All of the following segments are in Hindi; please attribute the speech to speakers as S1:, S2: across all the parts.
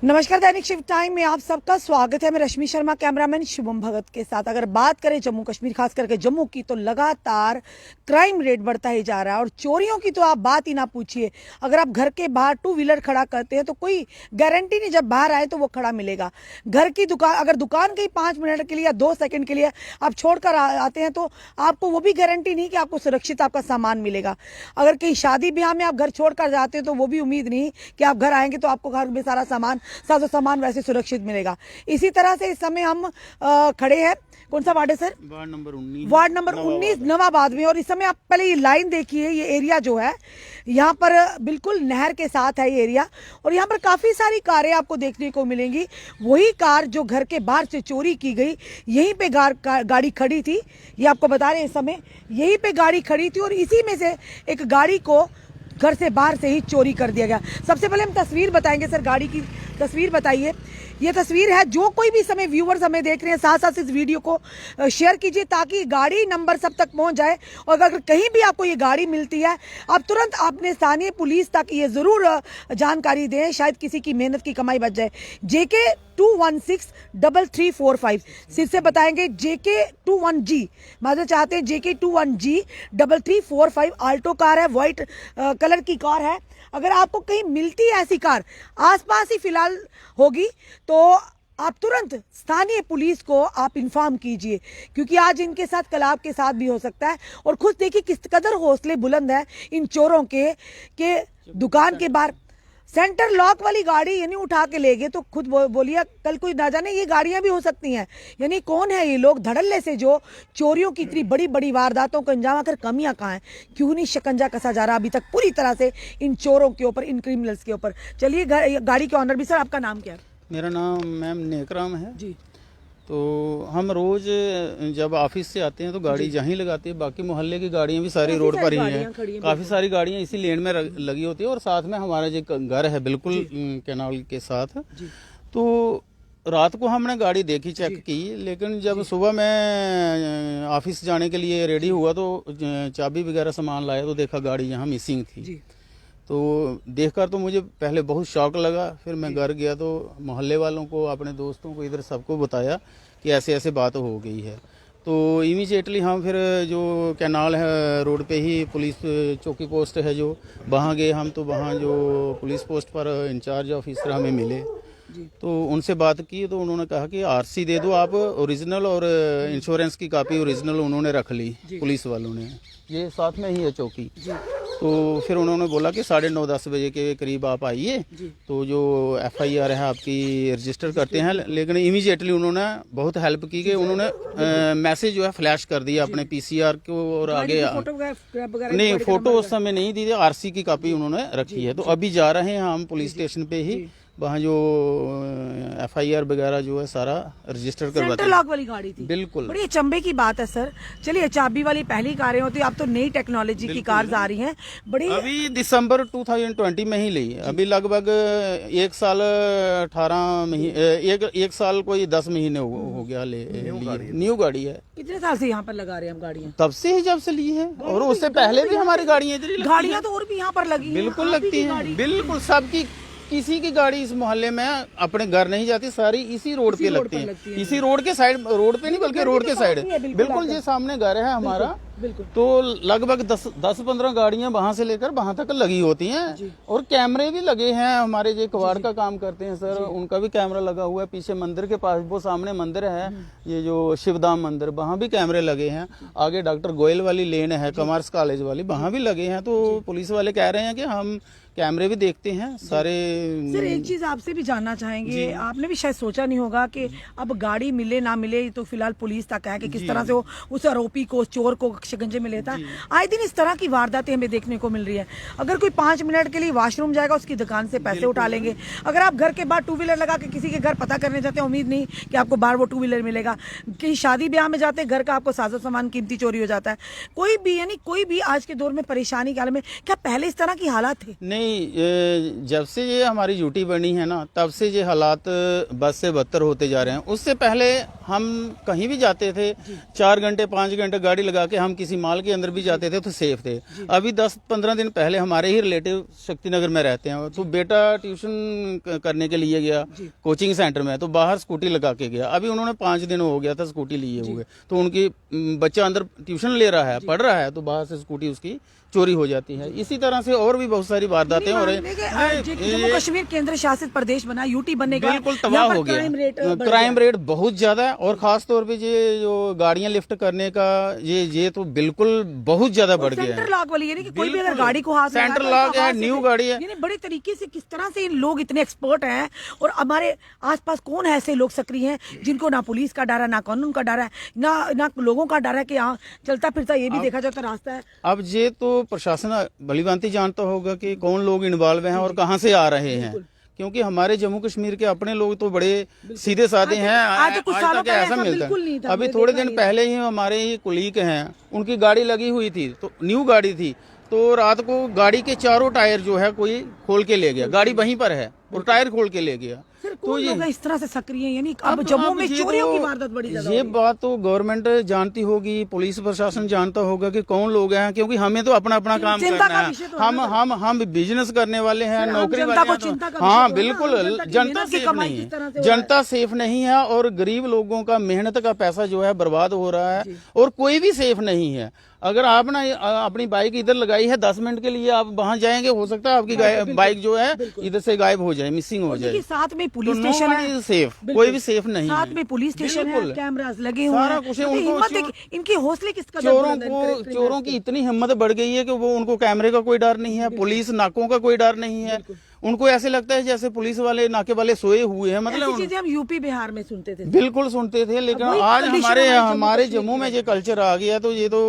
S1: नमस्कार, दैनिक शिफ्ट टाइम में आप सबका स्वागत है। मैं रश्मि शर्मा, कैमरामैन शुभम भगत के साथ। अगर बात करें जम्मू कश्मीर, खास करके जम्मू की, तो लगातार क्राइम रेट बढ़ता ही जा रहा है और चोरियों की तो आप बात ही ना पूछिए। अगर आप घर के बाहर टू व्हीलर खड़ा करते हैं तो कोई गारंटी नहीं जब बाहर आए तो वो खड़ा मिलेगा। घर की दुकान, अगर दुकान कहीं 5 मिनट के लिए या 2 सेकंड के लिए आप छोड़कर आते हैं तो आपको वो भी गारंटी नहीं कि आपको सुरक्षित आपका सामान मिलेगा। अगर कहीं शादी ब्याह में आप घर छोड़कर जाते हैं तो वो भी उम्मीद नहीं कि आप घर आएंगे तो आपको घर में सारा साजो सामान वैसे सुरक्षित मिलेगा। इसी तरह से इस समय हम खड़े हैं, कौन सा वार्ड है सर? वार्ड नंबर 19 नवाबाद में। और इस समय आप पहले ये लाइन देखिए, ये एरिया जो है यहाँ पर बिल्कुल नहर के साथ है ये एरिया, और यहाँ पर काफी सारी कारें आपको देखने को मिलेंगी। वही कार जो घर के बाहर से चोरी की गई, यहीं पे गाड़ी खड़ी थी, ये आपको बता रहे हैं। इस समय यहीं पे गाड़ी खड़ी थी और इसी में से एक गाड़ी को घर से बाहर से ही चोरी कर दिया गया। सबसे पहले हम तस्वीर बताएंगे सर, गाड़ी की तस्वीर बताइए। ये तस्वीर है, जो कोई भी समय व्यूअर्स हमें देख रहे हैं साथ साथ इस वीडियो को शेयर कीजिए ताकि गाड़ी नंबर सब तक पहुंच जाए। और अगर कहीं भी आपको ये गाड़ी मिलती है, आप तुरंत अपने स्थानीय पुलिस तक ये जरूर जानकारी दें, शायद किसी की मेहनत की कमाई बच जाए। JK 216-3345 सिर से बताएंगे। JK 21G मतलब चाहते हैं JK 21G 3345 आल्टो कार है, व्हाइट कलर की कार है। अगर आपको कहीं मिलती है ऐसी कार, आसपास ही फिलहाल होगी, तो आप तुरंत स्थानीय पुलिस को आप इन्फॉर्म कीजिए, क्योंकि आज इनके साथ कल आपके साथ भी हो सकता है। और खुद देखिए किस कदर हौसले बुलंद है इन चोरों के दुकान के बाहर सेंटर लॉक वाली गाड़ी यानी उठा के ले गए। तो खुद बोलिए, कल कोई ना जाने ये गाड़ियां भी हो सकती हैं। यानी कौन है ये लोग धड़ल्ले से जो चोरियों की इतनी बड़ी बड़ी वारदातों को अंजाम, आकर कमियां कहाँ हैं? क्यों नहीं शिकंजा कसा जा रहा अभी तक पूरी तरह से इन चोरों के ऊपर, इन क्रिमिनल्स के ऊपर? चलिए, गाड़ी के ऑनर भी सर, आपका नाम क्या है?
S2: मेरा नाम मैम नेकराम है
S1: जी।
S2: तो हम रोज जब ऑफिस से आते हैं तो गाड़ी यहीं लगाते हैं। बाकी मोहल्ले की गाड़ियां भी सारी रोड पर ही हैं। काफी सारी गाड़ियां इसी लेन में लगी होती है और साथ में हमारा जो घर है बिल्कुल कैनाल के साथ। तो रात को हमने गाड़ी देखी, चेक की, लेकिन जब सुबह मैं ऑफिस जाने के लिए रेडी हुआ तो चाबी वगैरह सामान लाया तो देखा गाड़ी यहाँ मिसिंग थी। तो देखकर तो मुझे पहले बहुत शौक लगा। फिर मैं घर गया तो मोहल्ले वालों को, अपने दोस्तों को, इधर सबको बताया कि ऐसे ऐसे बात हो गई है। तो इमीडिएटली हम फिर जो कैनाल है रोड पे ही पुलिस चौकी पोस्ट है जो, वहाँ गए हम। तो वहाँ जो पुलिस पोस्ट पर इंचार्ज ऑफिसर हमें मिले तो उनसे बात की तो उन्होंने कहा कि RC दे दो आप ओरिजिनल, और इंश्योरेंस की कॉपी ओरिजिनल उन्होंने रख ली पुलिस वालों ने। ये साथ में ही है चौकी। तो फिर उन्होंने बोला कि 9:30-10 बजे के करीब आप आइए तो जो FIR है आपकी रजिस्टर करते हैं। लेकिन इमीडिएटली उन्होंने बहुत हेल्प की कि उन्होंने मैसेज जो है फ्लैश कर दिया अपने PCR को, और आगे नहीं, फोटो उस समय नहीं दी थी, RC की कॉपी उन्होंने रखी है। तो अभी जा रहे हैं हम पुलिस स्टेशन पे ही, वहाँ जो FIR वगैरह जो है सारा रजिस्टर करवाते हैं।
S1: सेंटर लॉक वाली गाड़ी थी,
S2: बिल्कुल।
S1: बड़ी अचंभे की बात है सर। चलिए, चाबी वाली पहली कारें होती है, अब तो नई टेक्नोलॉजी की कार्स आ रही हैं। बड़ी
S2: अभी दिसंबर 2020 में ही ली, अभी लगभग 1 साल 18 महीने, एक साल कोई 10 महीने हो गया न्यू गाड़ी है।
S1: कितने साल से यहाँ पर लगा रहे हैं हम गाड़ियाँ?
S2: तब से ही, जब से ली है, और उससे पहले भी हमारी गाड़ियाँ इधर ही,
S1: गाड़ियाँ तो और भी यहाँ पर लगी,
S2: बिल्कुल लगती है, बिल्कुल सबकी। किसी की गाड़ी इस मोहल्ले में अपने घर नहीं जाती, सारी इसी रोड पे लगती है। इसी रोड के साइड, रोड पे नहीं बल्कि रोड के साइड, बिल्कुल जी सामने घर है हमारा। तो लगभग 10-15 गाड़ियां वहां से लेकर वहां तक लगी होती हैं। और कैमरे भी लगे हैं। हमारे जो कबाड़ का काम करते हैं सर, उनका भी कैमरा लगा हुआ है पीछे मंदिर के पास। वो सामने मंदिर है, ये जो शिवधाम मंदिर, वहां भी कैमरे लगे हैं। आगे डॉक्टर गोयल वाली लेन है, कॉमर्स कॉलेज वाली, वहां भी लगे हैं। तो पुलिस वाले कह रहे हैं कि हम कैमरे भी देखते हैं सारे।
S1: सर, एक चीज आपसे भी जानना चाहेंगे, आपने भी शायद सोचा नहीं होगा कि अब गाड़ी मिले ना मिले तो फिलहाल पुलिस तक है कि किस तरह से वो उस आरोपी को, चोर को शिकंजे में लेता है। आए दिन इस तरह की वारदातें हमें देखने को मिल रही है। अगर कोई 5 मिनट के लिए वॉशरूम जाएगा, उसकी दुकान से पैसे उठा लेंगे। अगर आप घर के बाहर टू व्हीलर लगा के किसी के घर पता करने जाते हैं, उम्मीद नहीं कि आपको बाहर वो टू व्हीलर मिलेगा। कहीं शादी ब्याह में जाते हैं, घर का आपको साजो सामान कीमती चोरी हो जाता है। कोई भी, यानी कोई भी आज के दौर में परेशानी के हाल में, क्या पहले इस तरह की हालात थे?
S2: नहीं, जब से ये हमारी ड्यूटी बनी है ना, तब से ये हालात बद से बदतर होते जा रहे हैं। उससे पहले हम कहीं भी जाते थे 4 घंटे 5 घंटे गाड़ी लगा के हम किसी माल के अंदर भी जाते थे तो सेफ थे। अभी 10-15 दिन पहले हमारे ही रिलेटिव शक्तिनगर में रहते हैं, तो बेटा ट्यूशन करने के लिए गया कोचिंग सेंटर में, तो बाहर स्कूटी लगा के गया। अभी उन्होंने 5 दिन हो गया था स्कूटी लिए हुए, तो उनकी बच्चा अंदर ट्यूशन ले रहा है, पढ़ रहा है, तो बाहर से स्कूटी उसकी चोरी हो जाती है। इसी तरह से और भी बहुत सारी वारदातें हो रही हैं।
S1: जम्मू कश्मीर केंद्र शासित प्रदेश बना, यूटी बनने का
S2: बिल्कुल तबाह हो गया, क्राइम रेट बहुत ज्यादा है। और खास तौर पे ये जो गाड़ियां लिफ्ट करने का ये तो बिल्कुल बहुत ज्यादा बढ़ गया है।
S1: सेंटर लॉक वाली, यानी कि कोई भी अगर गाड़ी को हाथ
S2: सेंटर लॉक है, न्यू गाड़ी है,
S1: यानी बड़े तरीके से किस तरह से इन लोग इतने एक्सपर्ट हैं। और हमारे आसपास कौन है ऐसे लोग सक्रिय हैं जिनको ना पुलिस का डर है, ना कानून का डर है, ना लोगों का डर है कि यहाँ चलता फिरता ये भी देखा जाता रास्ता है।
S2: अब ये तो प्रशासन भलीभांति जानता होगा कि कौन लोग इन्वॉल्व हैं और कहां से आ रहे हैं, क्योंकि हमारे जम्मू कश्मीर के अपने लोग तो बड़े सीधे साधे हैं। आज तक ऐसा मिलता है। अभी थोड़े दिन पहले ही हमारे ही कुलीग हैं, उनकी गाड़ी लगी हुई थी, तो न्यू गाड़ी थी, तो रात को गाड़ी के चारों टायर जो है कोई खोल के ले गया, गाड़ी वहीं पर है और टायर खोल के ले गया।
S1: तो ये इस तरह से सक्रिय है, यानी अब जम्मू में चोरियों की वारदात बड़ी ज्यादा
S2: ये बात तो गवर्नमेंट जानती होगी, पुलिस प्रशासन जानता होगा कि कौन लोग हैं, क्योंकि हमें तो अपना अपना काम करना है। हम बिजनेस करने वाले हैं, नौकरी वाले हैं। हाँ बिल्कुल, जनता सेफ नहीं है, जनता सेफ नहीं है, और गरीब लोगों का मेहनत का पैसा जो है बर्बाद हो रहा है, और कोई भी सेफ नहीं है। अगर आप ना अपनी बाइक इधर लगाई है, 10 मिनट के लिए आप वहां जाएंगे, हो सकता है आपकी बाइक जो है इधर से गायब हो जाए, मिसिंग हो जाए।
S1: साथ में पुलिस स्टेशन है,
S2: सेफ कोई भी सेफ नहीं है,
S1: साथ में पुलिस स्टेशन है, कैमरास लगे हुए
S2: सारा
S1: हैं।
S2: कुछ है।
S1: तो
S2: उनको
S1: इनके हौसले किस कदर
S2: चोरों की इतनी हिम्मत बढ़ गई है कि वो उनको कैमरे का कोई डर नहीं है, पुलिस नाकों का कोई डर नहीं है। उनको ऐसे लगता है जैसे पुलिस वाले नाके वाले सोए हुए हैं। मतलब
S1: चीजें हम यूपी बिहार में सुनते थे,
S2: बिल्कुल सुनते थे, लेकिन आज हमारे जम्मू में ये कल्चर आ गया, तो ये तो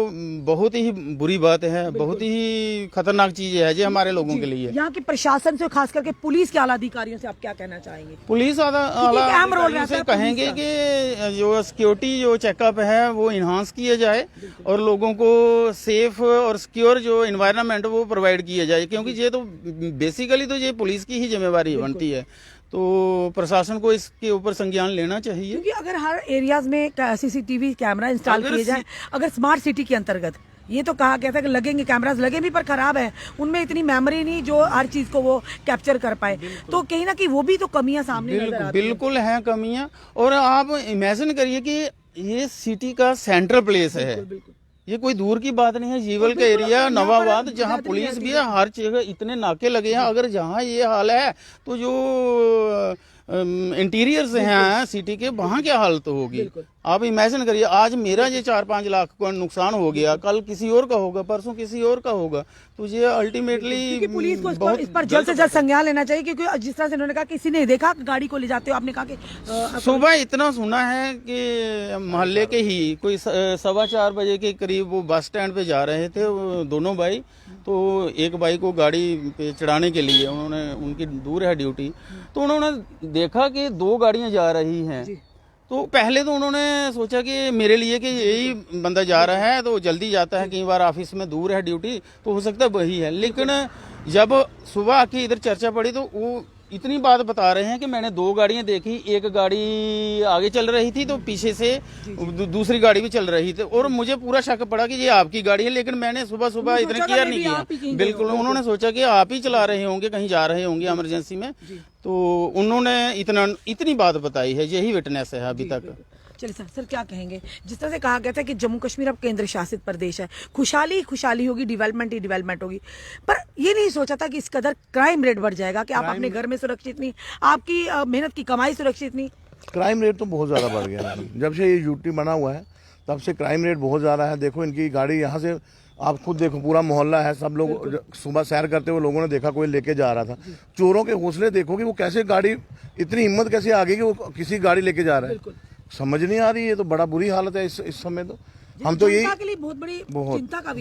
S2: बहुत ही बुरी बात है, बहुत ही खतरनाक चीज है ये हमारे लोगों के लिए।
S1: यहाँ के प्रशासन से, खास करके पुलिस के आला अधिकारियों से आप क्या कहना चाहेंगे?
S2: पुलिस आला अधिकारियों से कहेंगे कि जो सिक्योरिटी जो चेकअप है वो इन्हांस किया जाए, और लोगों को सेफ और सिक्योर जो एनवायरनमेंट वो प्रोवाइड किया जाए, क्योंकि ये तो बेसिकली तो ये पुलिस की ही जिम्मेवारी बनती है। तो प्रशासन को इसके ऊपर संज्ञान लेना चाहिए,
S1: क्योंकि अगर हर एरियाज में सीसीटीवी कैमरा इंस्टॉल किए जाए, अगर स्मार्ट सिटी के अंतर्गत, ये तो कहा गया था कि लगेंगे कैमरास, लगे भी पर खराब है, उनमें इतनी मेमोरी नहीं जो हर चीज को वो कैप्चर कर पाए, तो कहीं ना कहीं वो भी तो कमियां सामने नजर आती हैं।
S2: बिल्कुल हैं कमियां। और आप इमेजिन करिए कि ये सिटी का सेंट्रल प्लेस है, ये कोई दूर की बात नहीं है। जीवल का एरिया, नवाबाद, जहाँ पुलिस भी है, हर जगह इतने नाके लगे हैं। अगर जहाँ ये हाल है, तो जो इंटीरियर्स हैं सिटी के, वहाँ क्या हालत होगी आप इमेजिन करिए। आज मेरा ये 4-5 लाख का नुकसान हो गया, कल किसी और का होगा, परसों किसी और का होगा, तो ये अल्टीमेटली
S1: पुलिस को इस पर जल्द से जल्द संज्ञान लेना चाहिए। क्योंकि जिस तरह से उन्होंने कहा किसी ने देखा गाड़ी को ले जाते हो, आपने कहा कि
S2: सुबह इतना सुना है कि मोहल्ले के ही कोई 4:15 बजे के करीब वो बस स्टैंड पे जा रहे थे, वो दोनों भाई, तो एक भाई को गाड़ी पे चढ़ाने के लिए उन्होंने, उनकी दूर है ड्यूटी, तो उन्होंने देखा कि 2 गाड़ियां जा रही हैं। तो पहले तो उन्होंने सोचा कि मेरे लिए कि यही बंदा जा रहा है, तो जल्दी जाता है, कई बार ऑफिस में दूर है ड्यूटी, तो हो सकता है वही है। लेकिन जब सुबह आके इधर चर्चा पड़ी, तो वो इतनी बात बता रहे हैं कि मैंने 2 गाड़ियां देखी, एक गाड़ी आगे चल रही थी तो पीछे से दूसरी गाड़ी भी चल रही थी, और मुझे पूरा शक पड़ा कि ये आपकी गाड़ी है, लेकिन मैंने सुबह इतना केयर नहीं किया। बिल्कुल, उन्होंने सोचा कि आप ही चला रहे होंगे, कहीं जा रहे होंगे इमरजेंसी में, तो उन्होंने इतनी बात बताई है, यही विटनेस है अभी तक।
S1: चलिए सर क्या कहेंगे? जिस तरह से कहा गया था कि जम्मू कश्मीर अब केंद्र शासित प्रदेश है, खुशहाली होगी, डेवलपमेंट ही डेवलपमेंट होगी, पर ये नहीं सोचा था कि इस कदर क्राइम रेट बढ़ जाएगा कि आप अपने घर में सुरक्षित नहीं, आपकी मेहनत की कमाई सुरक्षित नहीं।
S3: क्राइम रेट तो बहुत ज़्यादा बढ़ गया है। जब से ये यूटी बना हुआ है तब से क्राइम रेट बहुत ज़्यादा है। देखो इनकी गाड़ी यहाँ से, आप खुद देखो, पूरा मोहल्ला है, सब लोग सुबह सैर करते हुए लोगों ने देखा कोई लेके जा रहा था। चोरों के हौसले देखो कि वो कैसे गाड़ी, इतनी हिम्मत कैसे आ गई कि वो किसी गाड़ी लेके जा रहा है, समझ नहीं आ रही है। तो बड़ा बुरी हालत है इस समय। तो हम तो यही
S1: के लिए बहुत बड़ी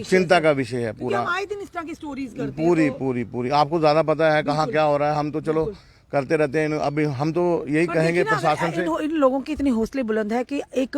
S3: चिंता का विषय है पूरा।
S1: आए दिन इस तरह की स्टोरीज करते हैं,
S3: पूरी आपको ज्यादा पता है कहाँ क्या हो रहा है। हम तो चलो करते रहते हैं। अभी हम तो यही
S1: पर
S3: कहेंगे
S1: देखिए ना,
S3: प्रशासन से,
S1: इन लोगों के इतने हौसले बुलंद है कि एक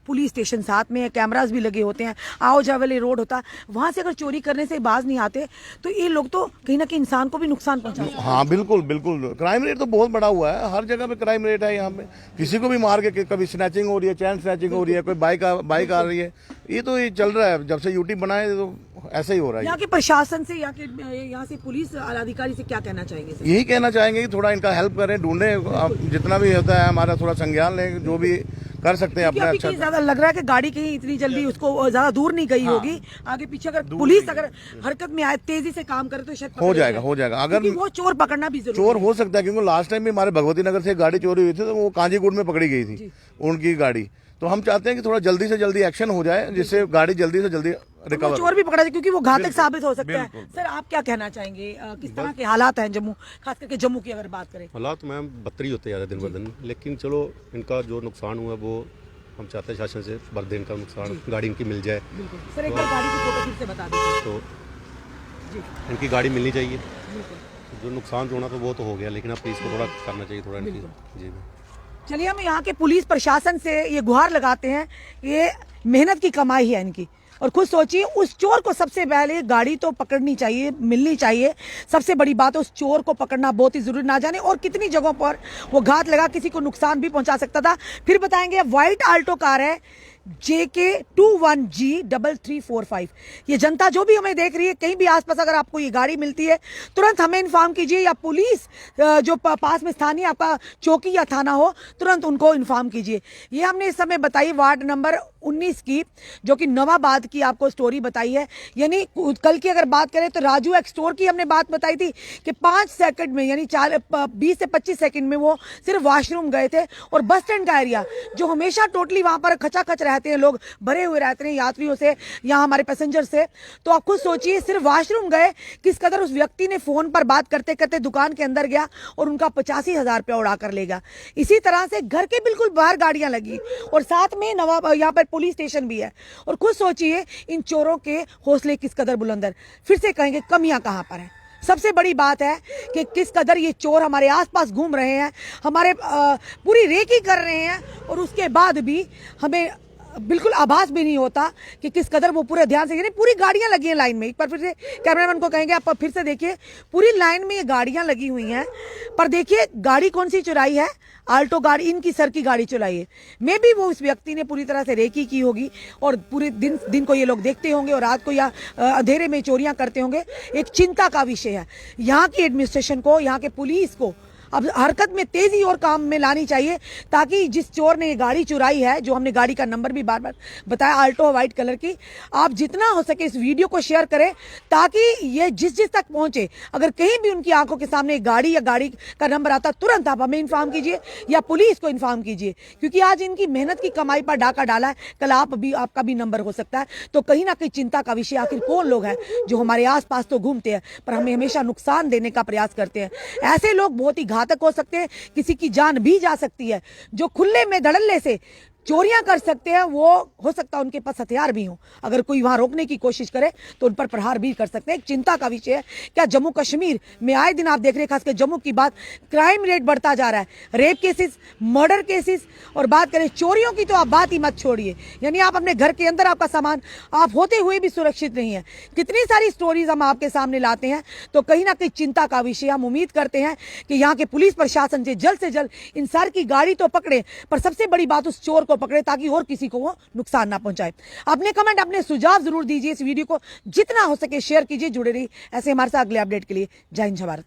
S1: पुलिस स्टेशन साथ में है, कैमरास भी लगे होते हैं, आओ जाओ वाले रोड होता, वहां से अगर चोरी करने से बाज नहीं आते तो ये लोग तो कहीं ना कहीं इंसान को भी नुकसान पहुंचा सकते हैं।
S3: हाँ बिल्कुल बिल्कुल, क्राइम रेट तो बहुत बड़ा हुआ है, हर जगह पे क्राइम रेट है यहाँ पे। किसी को भी मार के कभी स्नैचिंग हो रही है, चैन स्नैचिंग हो रही है, कोई बाइक आ रही है, ये चल रहा है। जब से यूटी बनाए तो ऐसा ही हो रहा है।
S1: यहाँ के प्रशासन से, यहाँ से पुलिस अधिकारी से क्या कहना चाहेंगे सर?
S3: यही कहना चाहेंगे कि थोड़ा इनका हेल्प करें, ढूंढें, आप जितना भी होता है हमारा थोड़ा संज्ञान लें, जो भी कर सकते हैं अपना।
S1: अभी
S3: अच्छा
S1: कहीं ज्यादा लग रहा है कि गाड़ी कहीं इतनी जल्दी उसको ज्यादा दूर नहीं गई होगी, आगे पीछे अगर पुलिस अगर हरकत में आए, तेजी से काम करे तो शायद
S3: हो
S1: पकड़
S3: जाएगा,
S1: जाए।
S3: हो जाएगा। अगर
S1: क्योंकि वो चोर पकड़ना भी जरूरी
S3: चोर हो सकता है, क्योंकि लास्ट टाइम भी हमारे भगवती नगर से एक गाड़ी चोरी हुई थी, तो वो कांजीगुड़ में पकड़ी गई थी उनकी गाड़ी। तो हम चाहते हैं कि थोड़ा जल्दी से जल्दी एक्शन हो जाए, जिससे गाड़ी जल्दी से जल्दी
S1: वो
S3: रिकवर।
S1: चोर भी पकड़ा जाए, क्योंकि वो घातक साबित हो सकता है।
S3: बिल्कुल।
S1: सर आप क्या कहना चाहेंगे, किस तरह के हालात हैं जम्मू, खास करके जम्मू की अगर बात करें?
S4: हालात मैम बदतर ही होते जा रहे हैं दिन ब दिन, लेकिन चलो इनका जो नुकसान हुआ वो हम चाहते हैं शासन से भर दें इनका नुकसान, गाड़ी इनकी मिल जाए।
S1: बिल्कुल सर, एक बार गाड़ी की फोटो फिर से बता दीजिए।
S4: तो
S1: जी
S4: इनकी गाड़ी मिलनी चाहिए।
S1: बिल्कुल।
S4: जो नुकसान होना तो वो तो हो गया, लेकिन अब पुलिस को थोड़ा करना चाहिए थोड़ा इनकी। जी
S1: चलिए, हम यहाँ के पुलिस प्रशासन से ये गुहार लगाते हैं, ये मेहनत की कमाई है इनकी, और खुद सोचिए उस चोर को सबसे पहले गाड़ी तो पकड़नी चाहिए, मिलनी चाहिए। सबसे बड़ी बात है उस चोर को पकड़ना बहुत ही जरूरी, ना जाने और कितनी जगहों पर वो घात लगा किसी को नुकसान भी पहुंचा सकता था। फिर बताएंगे, व्हाइट आल्टो कार है JK21G3345। ये जनता जो भी हमें देख रही है, कहीं भी आसपास अगर आपको ये गाड़ी मिलती है, तुरंत हमें इन्फॉर्म कीजिए, या पुलिस जो पास में स्थानीय आपका चौकी या थाना हो, तुरंत उनको इन्फॉर्म कीजिए। ये हमने इस समय बताई वार्ड नंबर 19 की, जो कि नवाबाद की आपको स्टोरी बताई है। यानी कल की अगर बात करें तो राजू एक्स स्टोर की हमने बात बताई थी कि 5 सेकंड में, यानी 20 से 25 सेकंड में वो सिर्फ वॉशरूम गए थे। और बस स्टैंड का एरिया जो हमेशा टोटली वहां पर खचाखच रहते हैं, लोग भरे हुए रहते हैं यात्रियों से या हमारे पैसेंजर से, तो आप खुद सोचिए सिर्फ वॉशरूम गए, किस कदर उस व्यक्ति ने फोन पर बात करते करते दुकान के अंदर गया और उनका 85,000 रुपया उड़ा कर ले गया। इसी तरह से घर के बिल्कुल बाहर गाड़ियां लगी, और साथ में यहाँ पर पुलिस स्टेशन भी है। और खुद सोचिए इन चोरों के हौसले किस कदर बुलंद है। फिर से कहेंगे, कमियां कहां पर है। सबसे बड़ी बात है कि किस कदर ये चोर हमारे आसपास घूम रहे हैं, हमारे पूरी रेकी कर रहे हैं, और उसके बाद भी हमें बिल्कुल आभास भी नहीं होता कि किस कदर वो पूरे ध्यान से, यानी पूरी गाड़ियां लगी हैं लाइन में। एक बार फिर से कैमरामैन को कहेंगे, आप फिर से देखिए, पूरी लाइन में ये गाड़ियां लगी हुई हैं। पर देखिए गाड़ी कौन सी चुराई है, आल्टो गाड़ी, इनकी सर की गाड़ी चुराई है। मे भी वो उस व्यक्ति ने पूरी तरह से रेकी की होगी, और पूरे दिन को ये लोग देखते होंगे, और रात को या अंधेरे में चोरियां करते होंगे। एक चिंता का विषय है। यहाँ की एडमिनिस्ट्रेशन को, यहाँ के पुलिस को अब हरकत में तेजी और काम में लानी चाहिए, ताकि जिस चोर ने ये गाड़ी चुराई है, जो हमने गाड़ी का नंबर भी बार बार बताया, आल्टो व्हाइट कलर की, आप जितना हो सके इस वीडियो को शेयर करें, ताकि ये जिस तक पहुंचे। अगर कहीं भी उनकी आंखों के सामने गाड़ी या गाड़ी का नंबर आता, तुरंत आप हमें इन्फॉर्म कीजिए या पुलिस को इन्फॉर्म कीजिए, क्योंकि आज इनकी मेहनत की कमाई पर डाका डाला है, कल आपका भी नंबर हो सकता है। तो कहीं ना कहीं चिंता का विषय, आखिर कौन लोग हैं जो हमारे आसपास तो घूमते हैं पर हमें हमेशा नुकसान देने का प्रयास करते हैं। ऐसे लोग बहुत ही घातक हो सकते हैं, किसी की जान भी जा सकती है। जो खुले में धड़ल्ले से चोरियां कर सकते हैं, वो हो सकता है उनके पास हथियार भी हो, अगर कोई वहां रोकने की कोशिश करे तो उन पर प्रहार भी कर सकते हैं। एक चिंता का विषय है। क्या जम्मू कश्मीर में आए दिन आप देख रहे हैं, खासकर जम्मू की बात, क्राइम रेट बढ़ता जा रहा है, रेप केसेस, मर्डर केसेस, और बात करें चोरियों की तो आप बात ही मत छोड़िए। यानी आप अपने घर के अंदर आपका सामान आप होते हुए भी सुरक्षित नहीं है। कितनी सारी स्टोरीज हम आपके सामने लाते हैं, तो कहीं ना कहीं चिंता का विषय। हम उम्मीद करते हैं कि यहाँ के पुलिस प्रशासन से जल्द इन सर की गाड़ी तो पकड़े, पर सबसे बड़ी बात उस चोर को पकड़े, ताकि और किसी को वो नुकसान ना पहुंचाए। अपने कमेंट, अपने सुझाव जरूर दीजिए। इस वीडियो को जितना हो सके शेयर कीजिए। जुड़े रहिए ऐसे हमारे साथ अगले अपडेट के लिए। जय हिंद, जय भारत।